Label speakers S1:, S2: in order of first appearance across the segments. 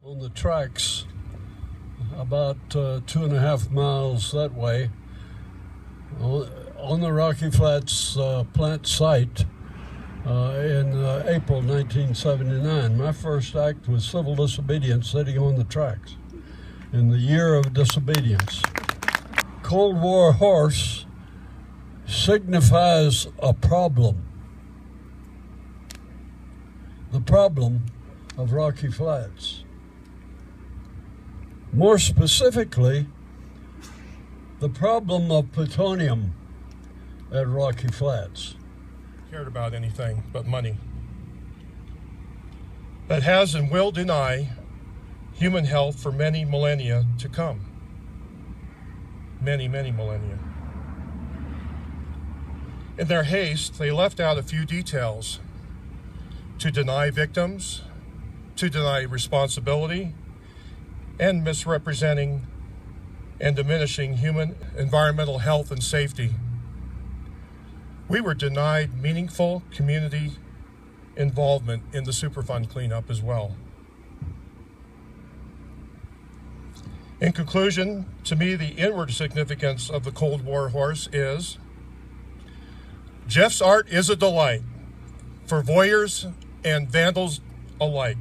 S1: On the tracks, about 2.5 miles that way, on the Rocky Flats plant site in April 1979. My first act was civil disobedience, sitting on the tracks in the year of disobedience. Cold War horse signifies a problem. The problem of Rocky Flats. More specifically, the problem of plutonium at Rocky Flats.
S2: Cared about anything but money. That has and will deny human health for many millennia to come. Many, many millennia. In their haste, they left out a few details to deny victims, to deny responsibility, and misrepresenting and diminishing human environmental health and safety. We were denied meaningful community involvement in the Superfund cleanup as well. In conclusion, to me, the inward significance of the Cold War horse is Jeff's art is a delight for voyeurs and vandals alike.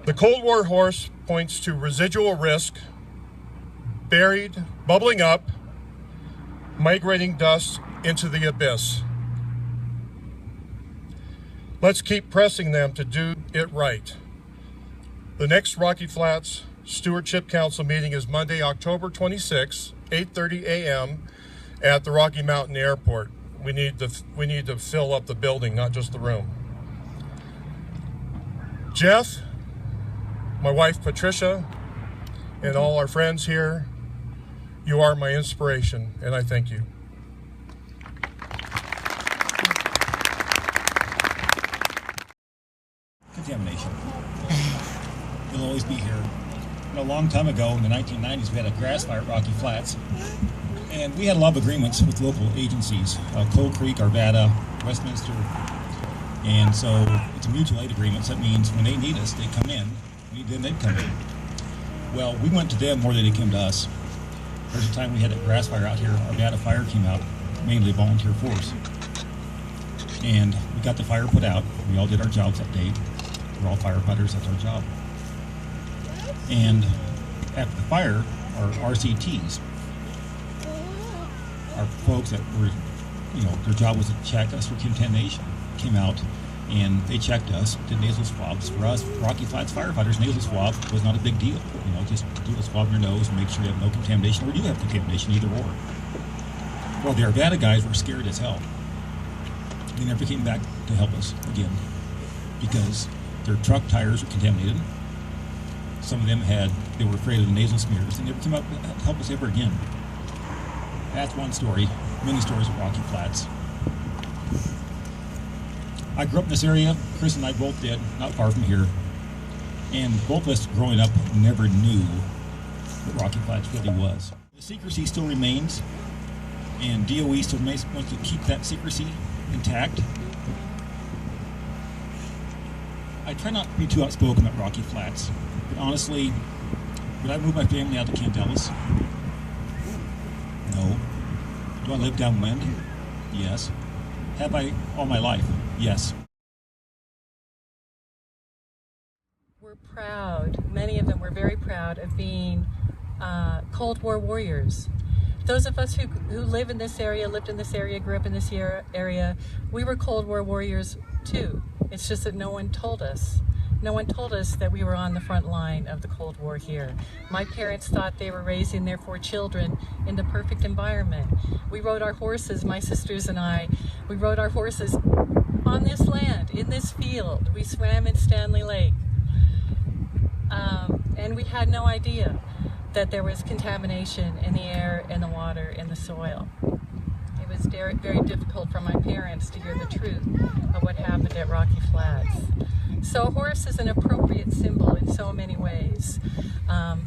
S2: The Cold War horse points to residual risk, buried, bubbling up, migrating dust into the abyss. Let's keep pressing them to do it right. The next Rocky Flats Stewardship Council meeting is Monday, October 26, 8:30 a.m. at the Rocky Mountain Airport. We need to fill up the building, not just the room. Jeff, my wife Patricia, and all our friends here, you are my inspiration, and I thank you.
S3: Contamination. It'll always be here. A long time ago, in the 1990s, we had a grass fire at Rocky Flats, and we had a lot of agreements with local agencies, Coal Creek, Arvada, Westminster, and so it's a mutual aid agreement. So that means when they need us, they come in. Then they'd come in. Well, we went to them more than they came to us. There's a time we had a grass fire out here. Arvada Fire came out, mainly volunteer force, and we got the fire put out. We all did our jobs that day. We're all firefighters. That's our job. And after the fire, our RCTs, our folks that were, their job was to check us for contamination, came out and they checked us, did nasal swabs. For us, Rocky Flats firefighters, nasal swab was not a big deal. Just do a swab in your nose and make sure you have no contamination, or you have contamination, either or. Well, the Arvada guys were scared as hell. They never came back to help us again because their truck tires were contaminated. Some of them they were afraid of the nasal smears. They never came up to help us ever again. That's one story. Many stories of Rocky Flats. I grew up in this area. Chris and I both did, not far from here. And both of us growing up never knew what Rocky Flats really was. The secrecy still remains, and DOE still wants to keep that secrecy intact. I try not to be too outspoken about Rocky Flats, but honestly, would I move my family out to Camp Ellis? No. Do I live downwind? Yes. Have I all my life? Yes.
S4: We're proud, many of them were very proud of being Cold War warriors. Those of us who live in this area, lived in this area, grew up in this area, we were Cold War warriors too. It's just that no one told us. No one told us that we were on the front line of the Cold War here. My parents thought they were raising their 4 children in the perfect environment. We rode our horses, my sisters and I, we rode our horses on this land, in this field. We swam in Stanley Lake. And we had no idea that there was contamination in the air, in the water, in the soil. It was very, very difficult for my parents to hear the truth of what happened at Rocky Flats. So a horse is an appropriate symbol in so many ways.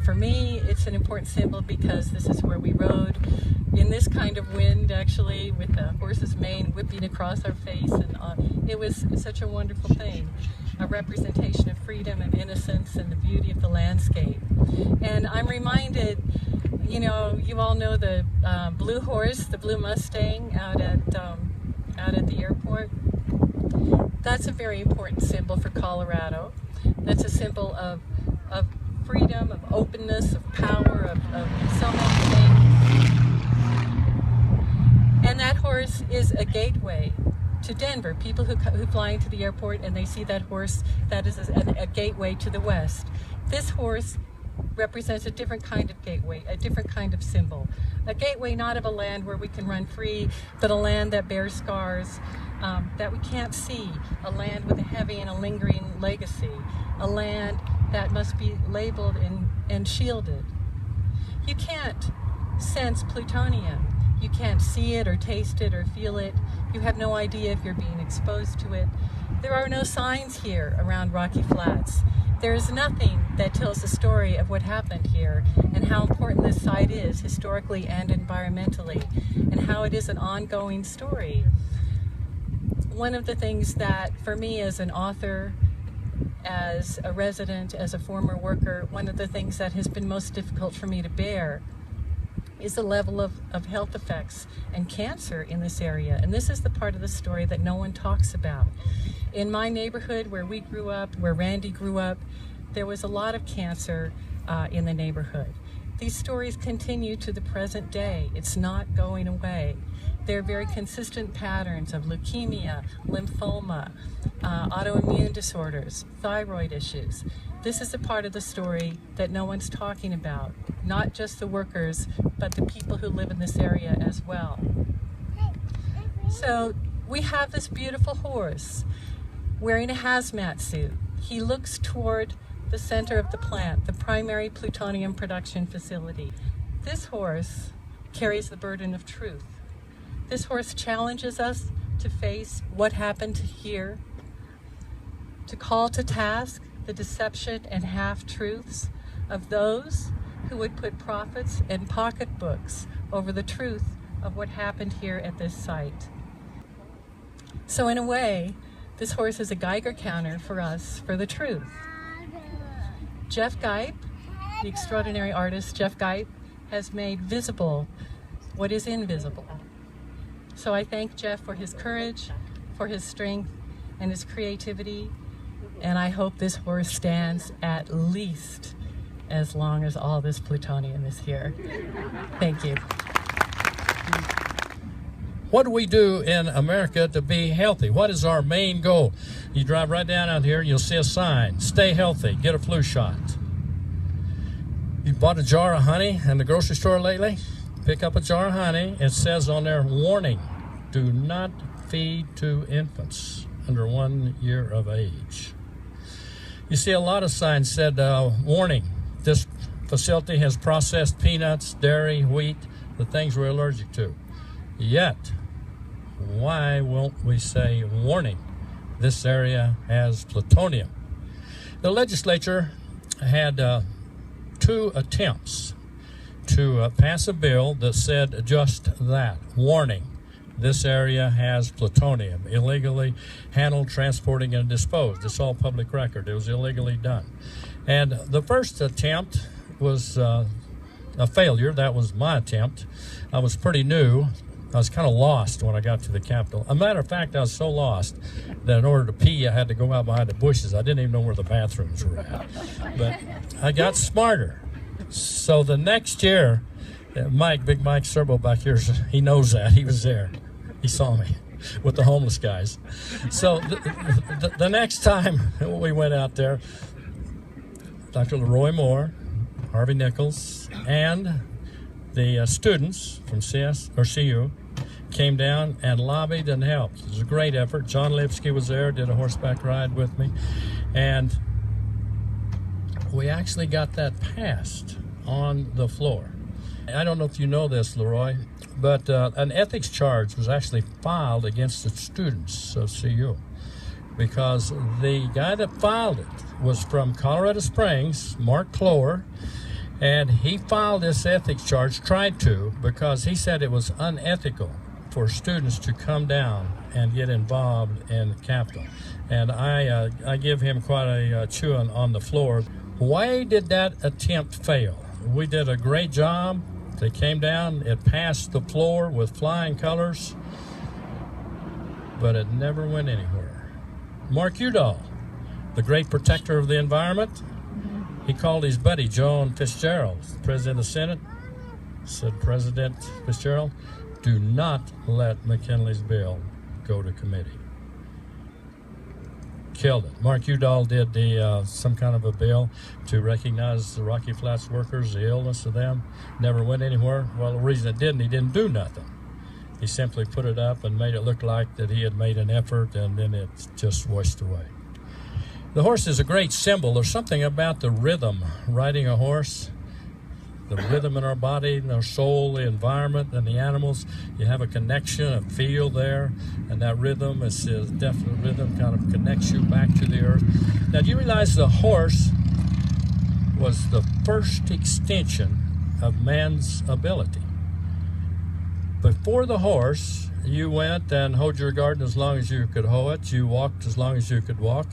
S4: For me, it's an important symbol because this is where we rode in this kind of wind, actually, with the horse's mane whipping across our face, and it was such a wonderful thing. a representation of freedom and innocence and the beauty of the landscape. And I'm reminded, you know, you all know the blue horse, the blue Mustang out at the airport. That's a very important symbol for Colorado. That's a symbol of freedom, of openness, of power, of so many things. And that horse is a gateway to Denver. People who fly into the airport and they see that horse, that is a gateway to the west. This horse represents a different kind of gateway, a different kind of symbol. A gateway not of a land where we can run free, but a land that bears scars that we can't see, a land with a heavy and a lingering legacy, a land that must be labeled and shielded. You can't sense plutonium. You can't see it or taste it or feel it. You have no idea if you're being exposed to it. There are no signs here around Rocky Flats. There is nothing that tells the story of what happened here and how important this site is historically and environmentally, and how it is an ongoing story. One of the things that, for me as an author, as a resident, as a former worker, one of the things that has been most difficult for me to bear is the level of health effects and cancer in this area. And this is the part of the story that no one talks about. In my neighborhood where we grew up, where Randy grew up, there was a lot of cancer in the neighborhood. These stories continue to the present day. It's not going away. There are very consistent patterns of leukemia, lymphoma, autoimmune disorders, thyroid issues. This is a part of the story that no one's talking about, not just the workers, but the people who live in this area as well. So we have this beautiful horse wearing a hazmat suit. He looks toward the center of the plant, the primary plutonium production facility. This horse carries the burden of truth. This horse challenges us to face what happened here, to call to task the deception and half-truths of those who would put profits and pocketbooks over the truth of what happened here at this site. So in a way, this horse is a Geiger counter for us for the truth. Jeff Gipe, the extraordinary artist Jeff Gipe, has made visible what is invisible. So I thank Jeff for his courage, for his strength, and his creativity, and I hope this horse stands at least as long as all this plutonium is here. Thank you.
S5: What do we do in America to be healthy? What is our main goal? You drive right down out here, you'll see a sign, stay healthy, get a flu shot. You bought a jar of honey in the grocery store lately? Pick up a jar of honey. It says on there, warning, do not feed to infants under 1 year of age. You see a lot of signs said, warning, this facility has processed peanuts, dairy, wheat, the things we're allergic to. Yet, why won't we say, warning, this area has plutonium? The legislature had 2 attempts to pass a bill that said just that, warning, this area has plutonium, illegally handled, transporting, and disposed. It's all public record. It was illegally done. And the first attempt was a failure. That was my attempt. I was pretty new. I was kind of lost when I got to the Capitol. A matter of fact, I was so lost that in order to pee, I had to go out behind the bushes. I didn't even know where the bathrooms were at. But I got smarter. So the next year, Big Mike Serbo back here, he knows that. He was there. He saw me with the homeless guys. So the next time we went out there, Dr. LeRoy Moore, Harvey Nichols, and the students from CU came down and lobbied and helped. It was a great effort. Jon Lipsky was there, did a horseback ride with me, and we actually got that passed on the floor. I don't know if you know this, LeRoy, but an ethics charge was actually filed against the students of CU because the guy that filed it was from Colorado Springs, Mark Clower, and he filed this ethics charge, tried to, because he said it was unethical for students to come down and get involved in the Capitol. And I give him quite a chewing on the floor. Why did that attempt fail? We did a great job. They came down, it passed the floor with flying colors, but it never went anywhere. Mark Udall, the great protector of the environment, he called his buddy John Fitzgerald, President of the Senate, said, President Fitzgerald, do not let McKinley's bill go to committee. Killed it. Mark Udall did some kind of a bill to recognize the Rocky Flats workers, the illness of them. Never went anywhere. Well, the reason it didn't, he didn't do nothing. He simply put it up and made it look like that he had made an effort, and then it just washed away. The horse is a great symbol. There's something about the rhythm, riding a horse, the rhythm in our body, in our soul, the environment, and the animals. You have a connection, a feel there, and that rhythm is a definite rhythm, kind of connects you back to the earth. Now, do you realize the horse was the first extension of man's ability? Before the horse, you went and hoed your garden as long as you could hoe it. You walked as long as you could walk.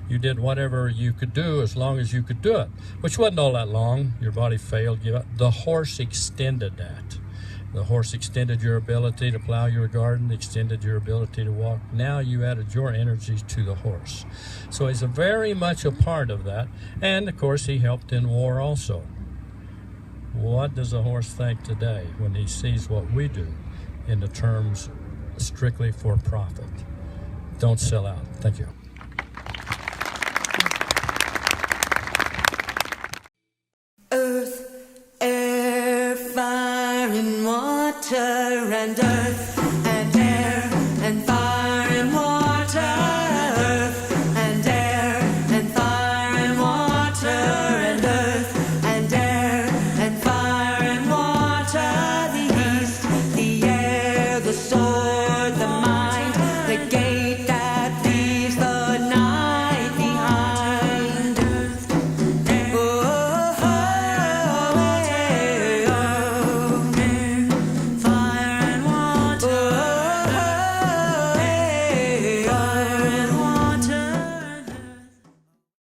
S5: You did whatever you could do as long as you could do it, which wasn't all that long. Your body failed. The horse extended that. The horse extended your ability to plow your garden, extended your ability to walk. Now you added your energy to the horse. So he's very much a part of that. And, of course, he helped in war also. What does a horse think today when he sees what we do in the terms strictly for profit? Don't sell out. Thank you.
S6: Earth, air, fire, and water, and earth,